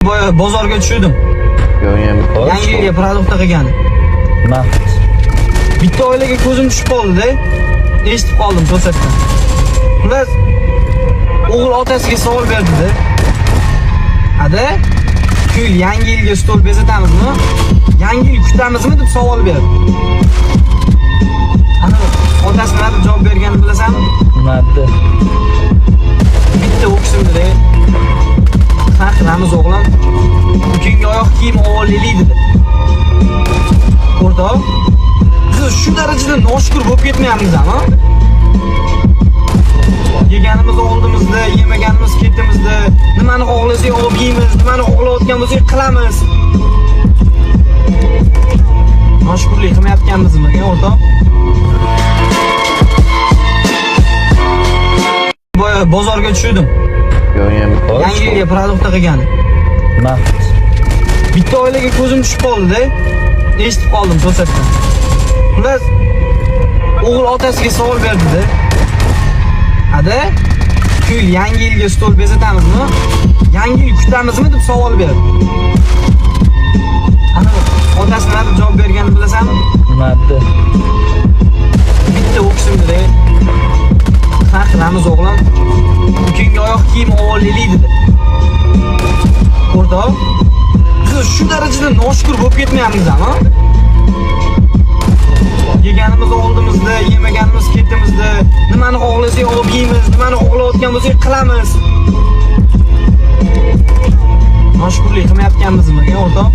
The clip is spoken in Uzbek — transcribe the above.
Bozorga tushdim. Yangi yilga produktga qilgan. Nima? Bitta oilaga ko'zim tushib qoldi-da. Eshitib qoldim to'satdan. Xullas, o'g'il otasiga savol berdi-da. Ada, kul yangi yilga stol bezatamizmi? Yangi yil kutamizmi deb savol berdi. Ana otasi nima deb javob berganini bilasanmi? Nima dedi? Bitta o'qishimda "Ha, qilamiz o'g'lim. Bugungi oyoq kiyim olaylik" dedi. O'rtoq, biz shu darajada noshukur bo'lib ketmayapmiz-mi? Yeganimiz oldimizda, yemaganimiz ketimizda, nimani xohlasak olib yeymiz, nimani xohlayotgan bo'lsak qilamiz. Noshukurlik qilmayotganmizmi, o'rtoq? Bozorga tushdim. Yangi yilga produktga qilgan. Nima? Bitta oilaga ko'zim tushib qoldi-da. Eshitib qoldim to'satdan. Xullas, o'g'il otasiga savol berdi-da. Ada, kul yangi yilga stol bezatamizmi? Yangi yil kutamizmi deb savol berdi. Ana otasi nima deb javob berganini bilasanmi? Nima dedi? Bitta o'qishimda "Ha, qilamiz o'g'lim. Bugungi oyoq kiyim olaylik" dedi. O'rtoq, biz shu darajada noshukur bo'lib ketmayapmiz-mi? Yeganimiz oldimizda, yemaganimiz ketimizda, nimani xohlasak olib yeymiz, nimani xohlayotgan bo'lsak qilamiz. Noshukurlik qilmayotganmizmi, o'rtoq?